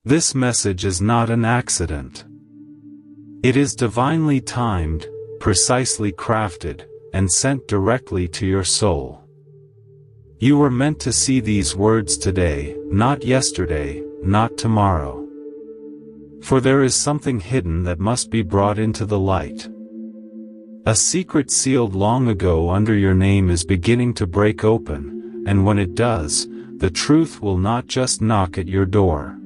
This message is not an accident. It is divinely timed, precisely crafted, and sent directly to your soul. You were meant to see these words today, not yesterday, not tomorrow. For there is something hidden that must be brought into the light. A secret sealed long ago under your name is beginning to break open, and when it does, the truth will not just knock at your door.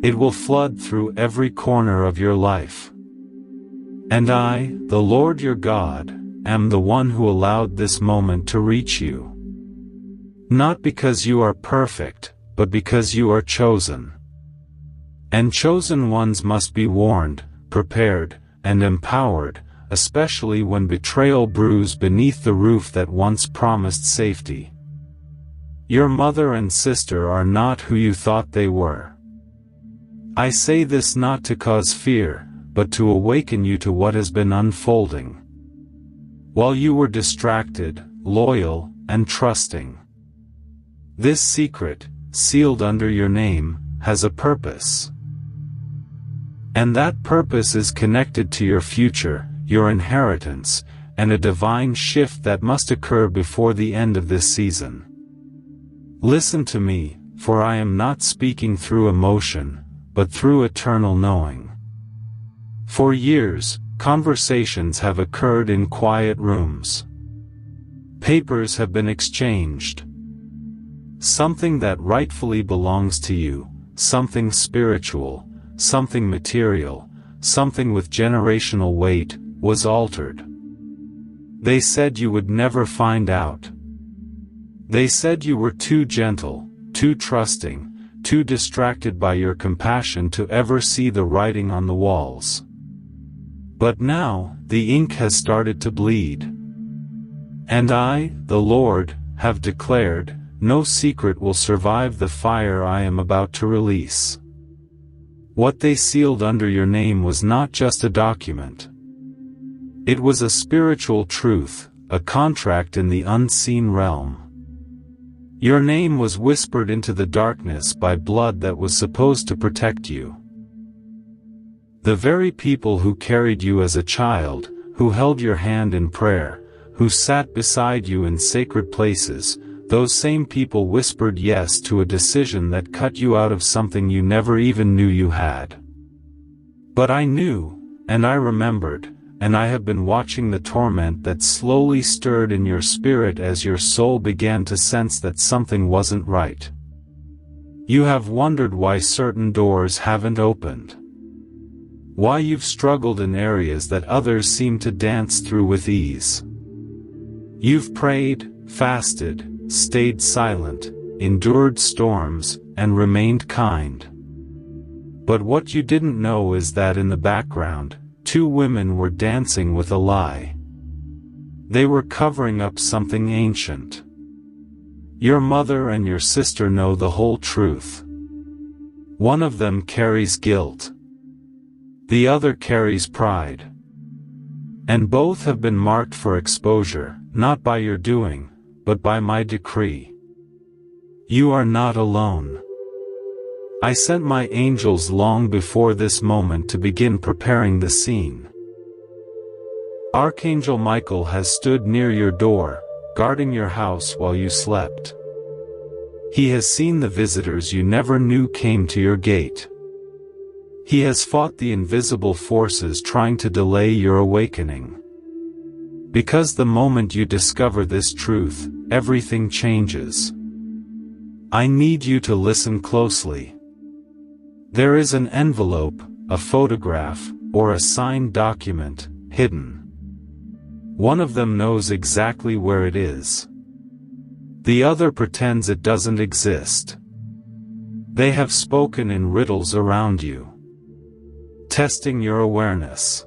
It will flood through every corner of your life. And I, the Lord your God, am the one who allowed this moment to reach you. Not because you are perfect, but because you are chosen. And chosen ones must be warned, prepared, and empowered, especially when betrayal brews beneath the roof that once promised safety. Your mother and sister are not who you thought they were. I say this not to cause fear, but to awaken you to what has been unfolding. While you were distracted, loyal, and trusting. This secret, sealed under your name, has a purpose. And that purpose is connected to your future, your inheritance, and a divine shift that must occur before the end of this season. Listen to me, for I am not speaking through emotion, but through eternal knowing. For years, conversations have occurred in quiet rooms. Papers have been exchanged. Something that rightfully belongs to you, something spiritual, something material, something with generational weight, was altered. They said you would never find out. They said you were too gentle, too trusting, too distracted by your compassion to ever see the writing on the walls. But now, the ink has started to bleed. And I, the Lord, have declared, no secret will survive the fire I am about to release. What they sealed under your name was not just a document. It was a spiritual truth, a contract in the unseen realm. Your name was whispered into the darkness by blood that was supposed to protect you. The very people who carried you as a child, who held your hand in prayer, who sat beside you in sacred places, those same people whispered yes to a decision that cut you out of something you never even knew you had. But I knew, and I remembered, and I have been watching the torment that slowly stirred in your spirit as your soul began to sense that something wasn't right. You have wondered why certain doors haven't opened. Why you've struggled in areas that others seem to dance through with ease. You've prayed, fasted, stayed silent, endured storms, and remained kind. But what you didn't know is that in the background, two women were dancing with a lie. They were covering up something ancient. Your mother and your sister know the whole truth. One of them carries guilt. The other carries pride. And both have been marked for exposure, not by your doing, but by my decree. You are not alone. I sent my angels long before this moment to begin preparing the scene. Archangel Michael has stood near your door, guarding your house while you slept. He has seen the visitors you never knew came to your gate. He has fought the invisible forces trying to delay your awakening. Because the moment you discover this truth, everything changes. I need you to listen closely. There is an envelope, a photograph, or a signed document, hidden. One of them knows exactly where it is. The other pretends it doesn't exist. They have spoken in riddles around you, testing your awareness.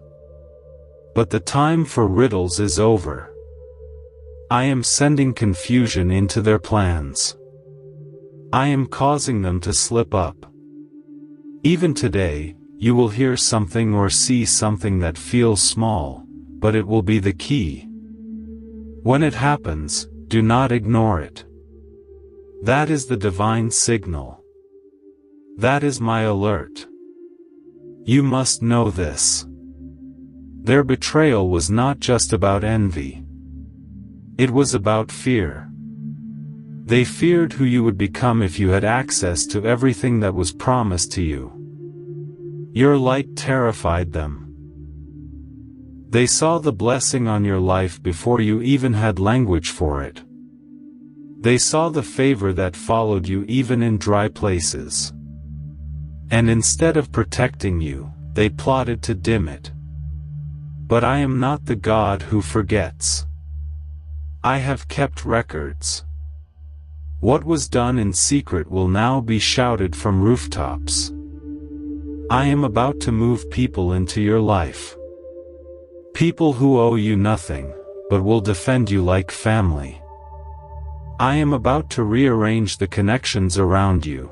But the time for riddles is over. I am sending confusion into their plans. I am causing them to slip up. Even today, you will hear something or see something that feels small, but it will be the key. When it happens, do not ignore it. That is the divine signal. That is my alert. You must know this. Their betrayal was not just about envy. It was about fear. They feared who you would become if you had access to everything that was promised to you. Your light terrified them. They saw the blessing on your life before you even had language for it. They saw the favor that followed you even in dry places. And instead of protecting you, they plotted to dim it. But I am not the God who forgets. I have kept records. What was done in secret will now be shouted from rooftops. I am about to move people into your life. People who owe you nothing, but will defend you like family. I am about to rearrange the connections around you.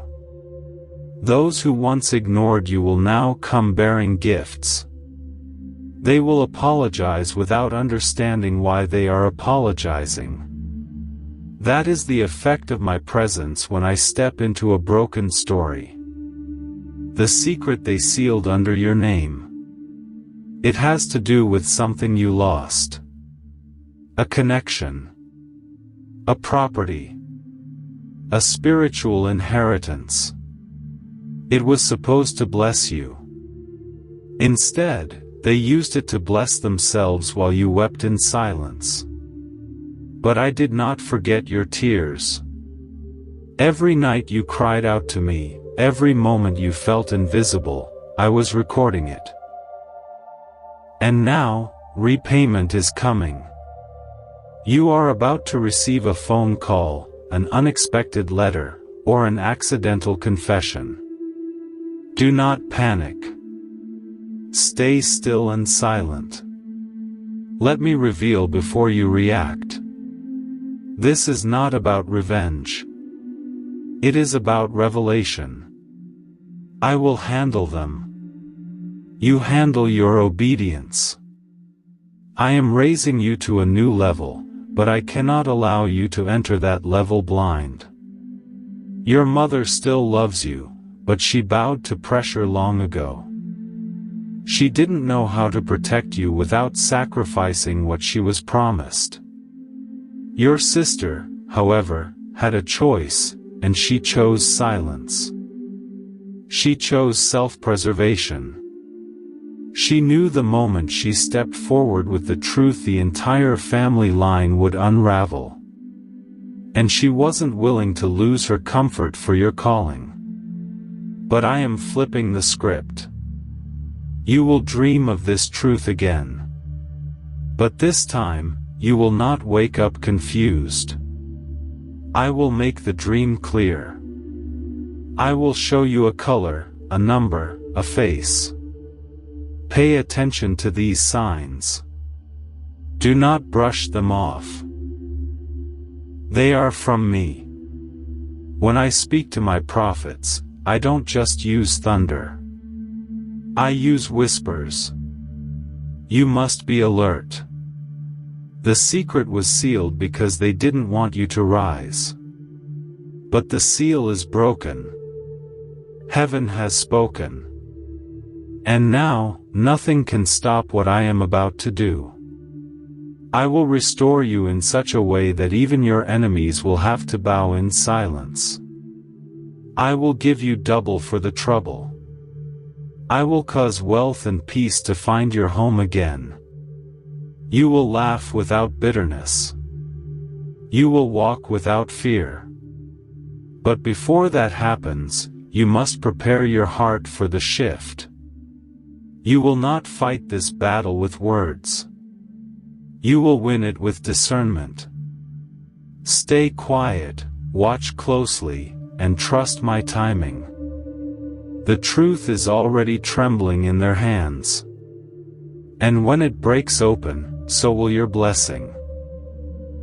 Those who once ignored you will now come bearing gifts. They will apologize without understanding why they are apologizing. That is the effect of my presence when I step into a broken story. The secret they sealed under your name. It has to do with something you lost. A connection. A property. A spiritual inheritance. It was supposed to bless you. Instead, they used it to bless themselves while you wept in silence. But I did not forget your tears. Every night you cried out to me, every moment you felt invisible, I was recording it. And now, repayment is coming. You are about to receive a phone call, an unexpected letter, or an accidental confession. Do not panic. Stay still and silent. Let me reveal before you react. This is not about revenge. It is about revelation. I will handle them. You handle your obedience. I am raising you to a new level, but I cannot allow you to enter that level blind. Your mother still loves you, but she bowed to pressure long ago. She didn't know how to protect you without sacrificing what she was promised. Your sister, however, had a choice, and she chose silence. She chose self-preservation. She knew the moment she stepped forward with the truth the entire family line would unravel. And she wasn't willing to lose her comfort for your calling. But I am flipping the script. You will dream of this truth again. But this time, you will not wake up confused. I will make the dream clear. I will show you a color, a number, a face. Pay attention to these signs. Do not brush them off. They are from me. When I speak to my prophets, I don't just use thunder. I use whispers. You must be alert. The secret was sealed because they didn't want you to rise. But the seal is broken. Heaven has spoken. And now, nothing can stop what I am about to do. I will restore you in such a way that even your enemies will have to bow in silence. I will give you double for the trouble. I will cause wealth and peace to find your home again. You will laugh without bitterness. You will walk without fear. But before that happens, you must prepare your heart for the shift. You will not fight this battle with words. You will win it with discernment. Stay quiet, watch closely, and trust my timing. The truth is already trembling in their hands. And when it breaks open, so will your blessing.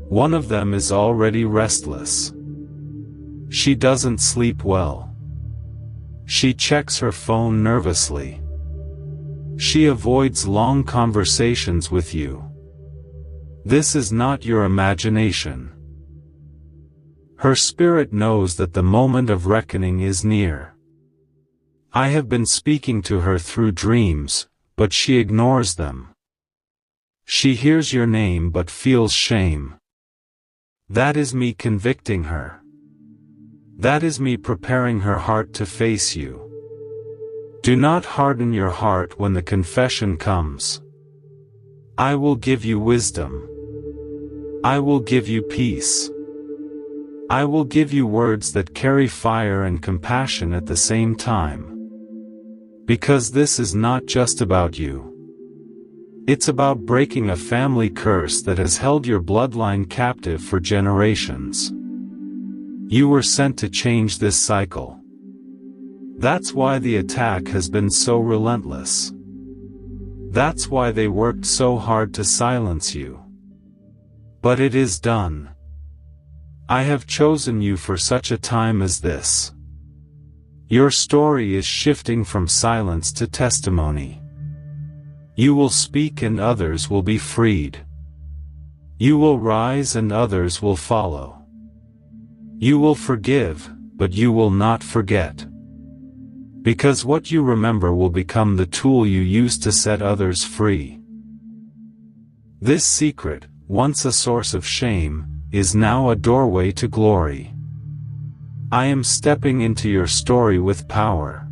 One of them is already restless. She doesn't sleep well. She checks her phone nervously. She avoids long conversations with you. This is not your imagination. Her spirit knows that the moment of reckoning is near. I have been speaking to her through dreams, but she ignores them. She hears your name but feels shame. That is me convicting her. That is me preparing her heart to face you. Do not harden your heart when the confession comes. I will give you wisdom. I will give you peace. I will give you words that carry fire and compassion at the same time. Because this is not just about you. It's about breaking a family curse that has held your bloodline captive for generations. You were sent to change this cycle. That's why the attack has been so relentless. That's why they worked so hard to silence you. But it is done. I have chosen you for such a time as this. Your story is shifting from silence to testimony. You will speak and others will be freed. You will rise and others will follow. You will forgive, but you will not forget. Because what you remember will become the tool you use to set others free. This secret, once a source of shame, is now a doorway to glory. I am stepping into your story with power.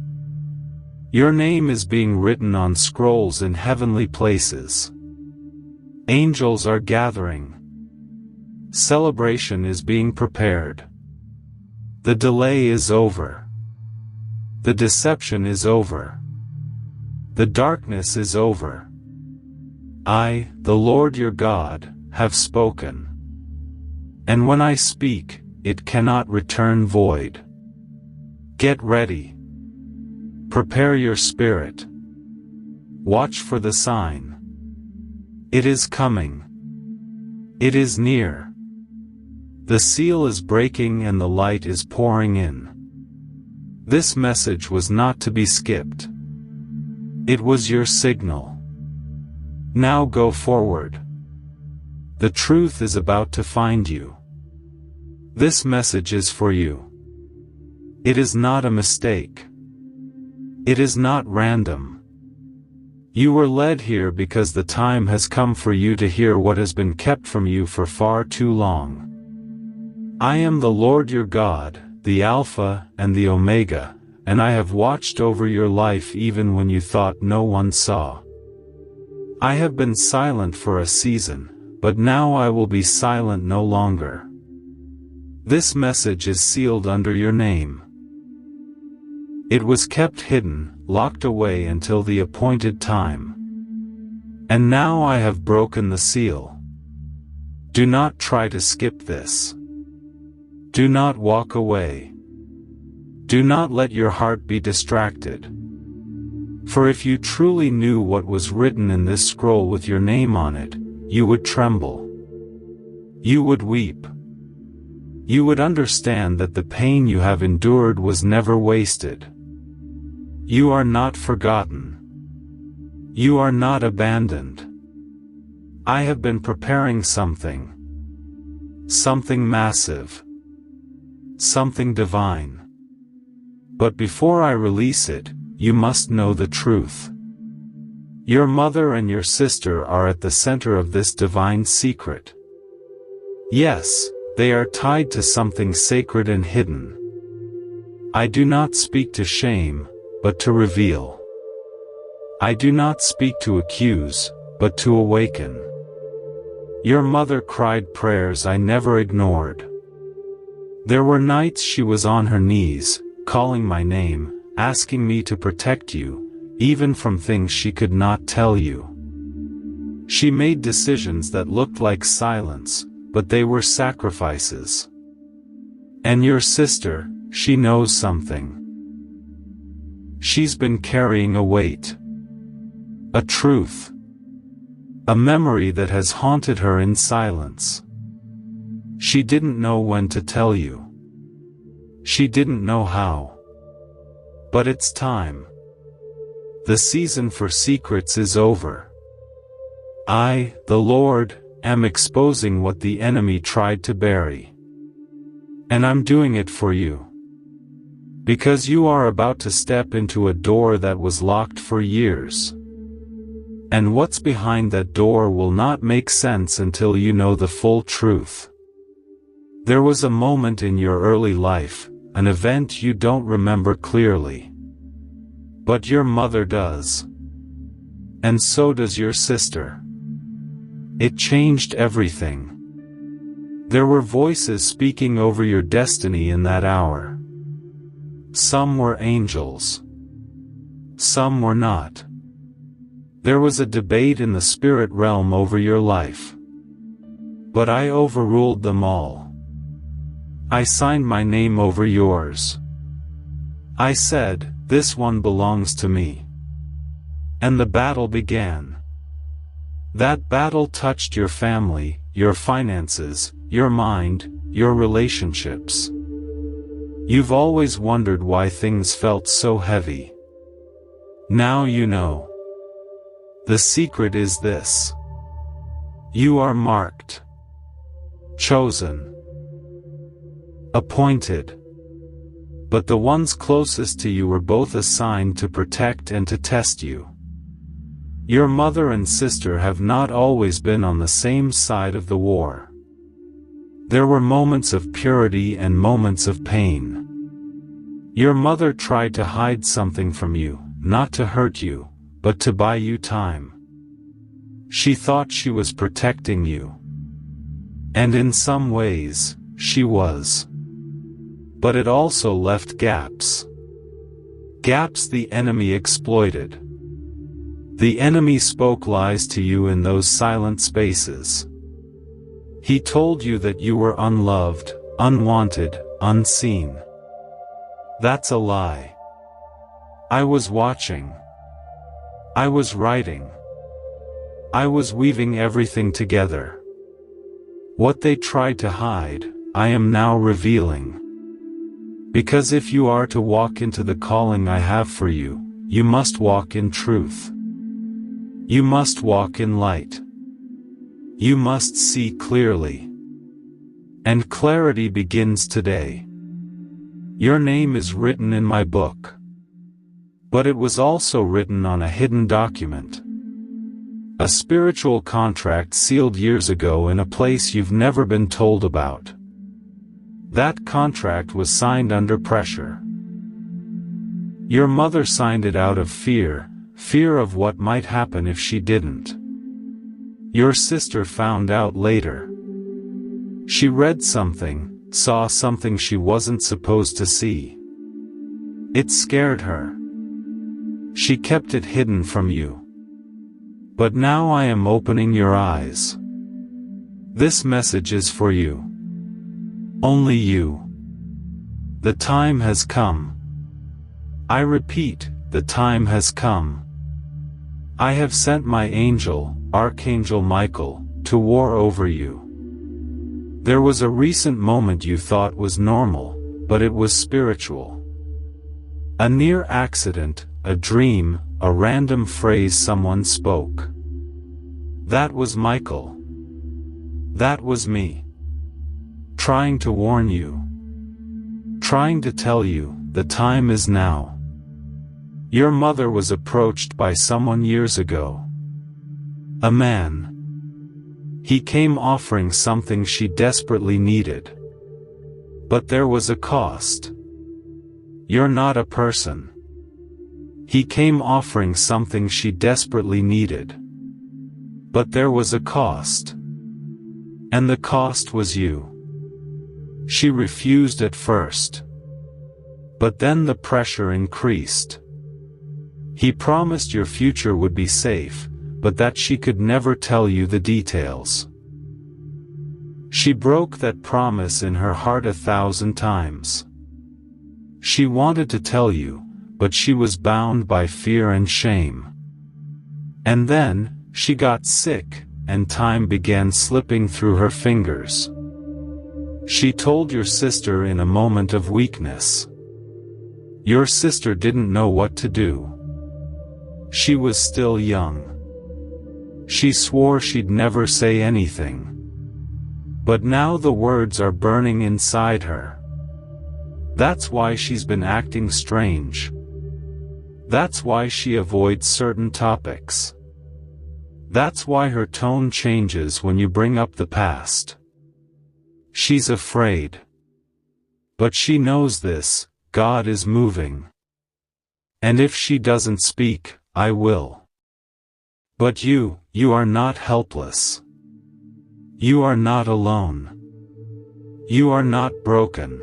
Your name is being written on scrolls in heavenly places. Angels are gathering. Celebration is being prepared. The delay is over. The deception is over. The darkness is over. I, the Lord your God, have spoken. And when I speak, it cannot return void. Get ready. Prepare your spirit. Watch for the sign. It is coming. It is near. The seal is breaking and the light is pouring in. This message was not to be skipped. It was your signal. Now go forward. The truth is about to find you. This message is for you. It is not a mistake. It is not random. You were led here because the time has come for you to hear what has been kept from you for far too long. I am the Lord your God, the Alpha and the Omega, and I have watched over your life even when you thought no one saw. I have been silent for a season, but now I will be silent no longer. This message is sealed under your name. It was kept hidden, locked away until the appointed time. And now I have broken the seal. Do not try to skip this. Do not walk away. Do not let your heart be distracted. For if you truly knew what was written in this scroll with your name on it, you would tremble. You would weep. You would understand that the pain you have endured was never wasted. You are not forgotten. You are not abandoned. I have been preparing something. Something massive. Something divine. But before I release it, you must know the truth. Your mother and your sister are at the center of this divine secret. Yes, they are tied to something sacred and hidden. I do not speak to shame, but to reveal. I do not speak to accuse, but to awaken. Your mother cried prayers I never ignored. There were nights she was on her knees, calling my name, asking me to protect you, even from things she could not tell you. She made decisions that looked like silence, but they were sacrifices. And your sister, she knows something. She's been carrying a weight. A truth. A memory that has haunted her in silence. She didn't know when to tell you. She didn't know how. But it's time. The season for secrets is over. I, the Lord, am exposing what the enemy tried to bury. And I'm doing it for you. Because you are about to step into a door that was locked for years. And what's behind that door will not make sense until you know the full truth. There was a moment in your early life, an event you don't remember clearly. But your mother does. And so does your sister. It changed everything. There were voices speaking over your destiny in that hour. Some were angels. Some were not. There was a debate in the spirit realm over your life. But I overruled them all. I signed my name over yours. I said, "This one belongs to me." And the battle began. That battle touched your family, your finances, your mind, your relationships. You've always wondered why things felt so heavy. Now you know. The secret is this. You are marked. Chosen. Appointed. But the ones closest to you were both assigned to protect and to test you. Your mother and sister have not always been on the same side of the war. There were moments of purity and moments of pain. Your mother tried to hide something from you, not to hurt you, but to buy you time. She thought she was protecting you. And in some ways, she was. But it also left gaps. Gaps the enemy exploited. The enemy spoke lies to you in those silent spaces. He told you that you were unloved, unwanted, unseen. That's a lie. I was watching. I was writing. I was weaving everything together. What they tried to hide, I am now revealing. Because if you are to walk into the calling I have for you, you must walk in truth. You must walk in light. You must see clearly. And clarity begins today. Your name is written in my book. But it was also written on a hidden document. A spiritual contract sealed years ago in a place you've never been told about. That contract was signed under pressure. Your mother signed it out of fear of what might happen if she didn't. Your sister found out later. She read something, saw something she wasn't supposed to see. It scared her. She kept it hidden from you. But now I am opening your eyes. This message is for you. Only you. The time has come. I repeat, the time has come. I have sent my angel, Archangel Michael, to war over you. There was a recent moment you thought was normal, but it was spiritual. A near accident, a dream, a random phrase someone spoke. That was Michael. That was me. Trying to warn you. Trying to tell you, the time is now. Your mother was approached by someone years ago. A man. He came offering something she desperately needed. But there was a cost. You're not a person. He came offering something she desperately needed. But there was a cost. And the cost was you. She refused at first. But then the pressure increased. He promised your future would be safe, but that she could never tell you the details. She broke that promise in her heart 1,000 times. She wanted to tell you, but she was bound by fear and shame. And then, she got sick, and time began slipping through her fingers. She told your sister in a moment of weakness. Your sister didn't know what to do. She was still young. She swore she'd never say anything. But now the words are burning inside her. That's why she's been acting strange. That's why she avoids certain topics. That's why her tone changes when you bring up the past. She's afraid. But she knows this, God is moving. And if she doesn't speak, I will. But you are not helpless. You are not alone. You are not broken.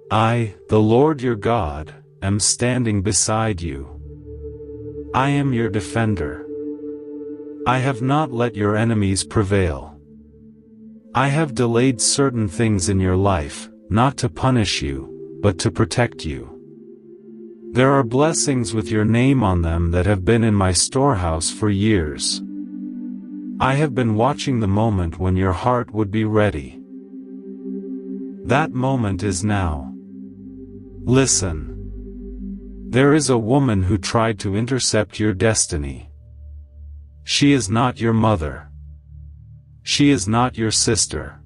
I, the Lord your God, am standing beside you. I am your defender. I have not let your enemies prevail. I have delayed certain things in your life, not to punish you, but to protect you. There are blessings with your name on them that have been in my storehouse for years. I have been watching the moment when your heart would be ready. That moment is now. Listen. There is a woman who tried to intercept your destiny. She is not your mother. She is not your sister.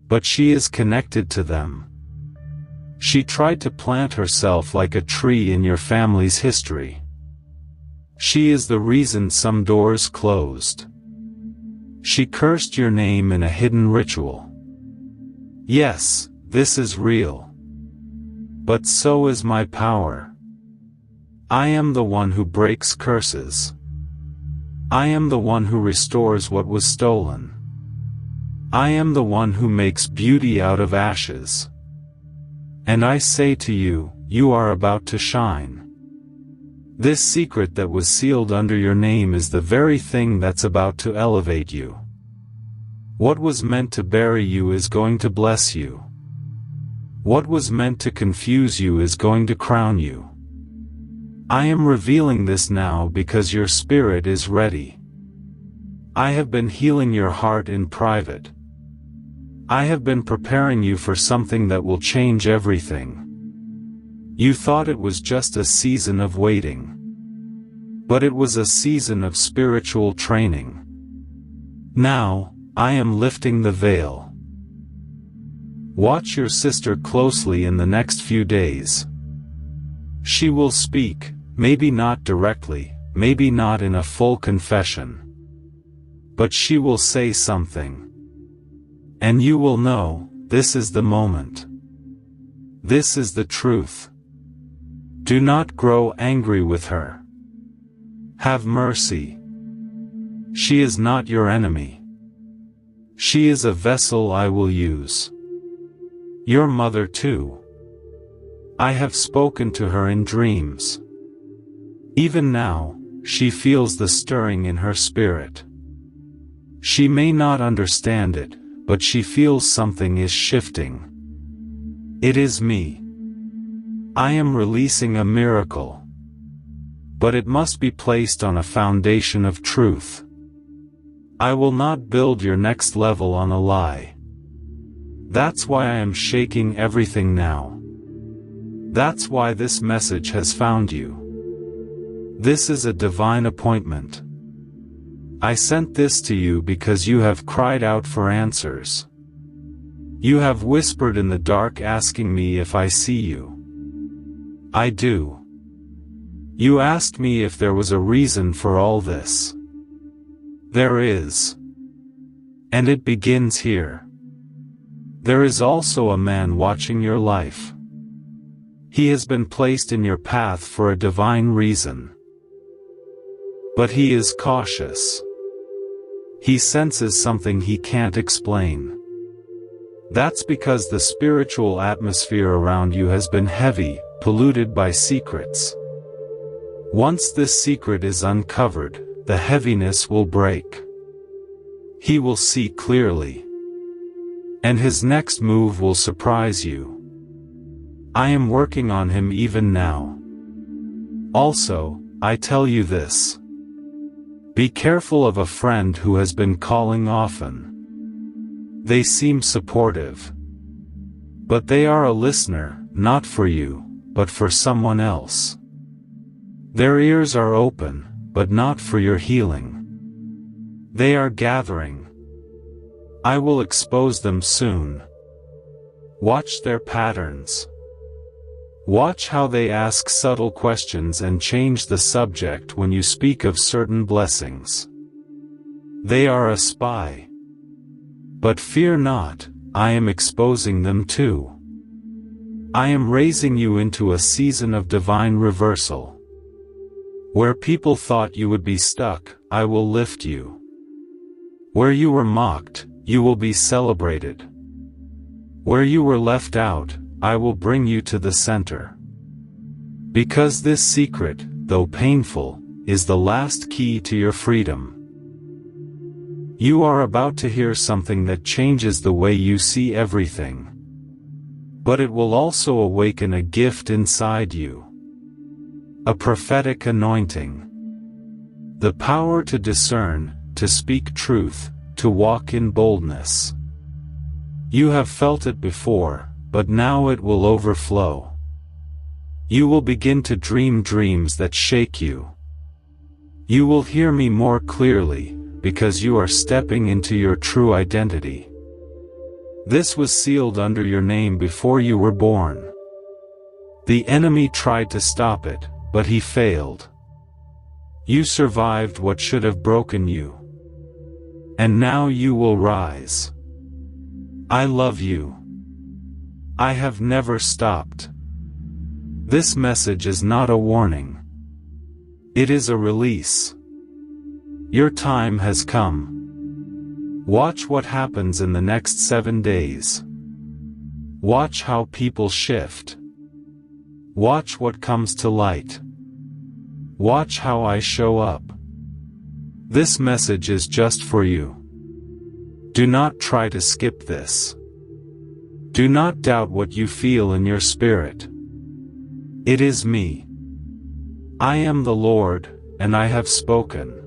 But she is connected to them. She tried to plant herself like a tree in your family's history. She is the reason some doors closed. She cursed your name in a hidden ritual. Yes, this is real. But so is my power. I am the one who breaks curses. I am the one who restores what was stolen. I am the one who makes beauty out of ashes. And I say to you, you are about to shine. This secret that was sealed under your name is the very thing that's about to elevate you. What was meant to bury you is going to bless you. What was meant to confuse you is going to crown you. I am revealing this now because your spirit is ready. I have been healing your heart in private. I have been preparing you for something that will change everything. You thought it was just a season of waiting. But it was a season of spiritual training. Now, I am lifting the veil. Watch your sister closely in the next few days. She will speak, maybe not directly, maybe not in a full confession. But she will say something. And you will know, this is the moment. This is the truth. Do not grow angry with her. Have mercy. She is not your enemy. She is a vessel I will use. Your mother too. I have spoken to her in dreams. Even now, she feels the stirring in her spirit. She may not understand it, but she feels something is shifting. It is me. I am releasing a miracle. But it must be placed on a foundation of truth. I will not build your next level on a lie. That's why I am shaking everything now. That's why this message has found you. This is a divine appointment. I sent this to you because you have cried out for answers. You have whispered in the dark asking me if I see you. I do. You asked me if there was a reason for all this. There is. And it begins here. There is also a man watching your life. He has been placed in your path for a divine reason. But he is cautious. He senses something he can't explain. That's because the spiritual atmosphere around you has been heavy, polluted by secrets. Once this secret is uncovered, the heaviness will break. He will see clearly. And his next move will surprise you. I am working on him even now. Also, I tell you this. Be careful of a friend who has been calling often. They seem supportive. But they are a listener, not for you, but for someone else. Their ears are open, but not for your healing. They are gathering. I will expose them soon. Watch their patterns. Watch how they ask subtle questions and change the subject when you speak of certain blessings. They are a spy. But fear not, I am exposing them too. I am raising you into a season of divine reversal. Where people thought you would be stuck, I will lift you. Where you were mocked, you will be celebrated. Where you were left out, I will bring you to the center. Because this secret, though painful, is the last key to your freedom. You are about to hear something that changes the way you see everything. But it will also awaken a gift inside you. A prophetic anointing. The power to discern, to speak truth, to walk in boldness. You have felt it before, but now it will overflow. You will begin to dream dreams that shake you. You will hear me more clearly, because you are stepping into your true identity. This was sealed under your name before you were born. The enemy tried to stop it, but he failed. You survived what should have broken you. And now you will rise. I love you. I have never stopped. This message is not a warning. It is a release. Your time has come. Watch what happens in the next 7 days. Watch how people shift. Watch what comes to light. Watch how I show up. This message is just for you. Do not try to skip this. Do not doubt what you feel in your spirit. It is me. I am the Lord, and I have spoken.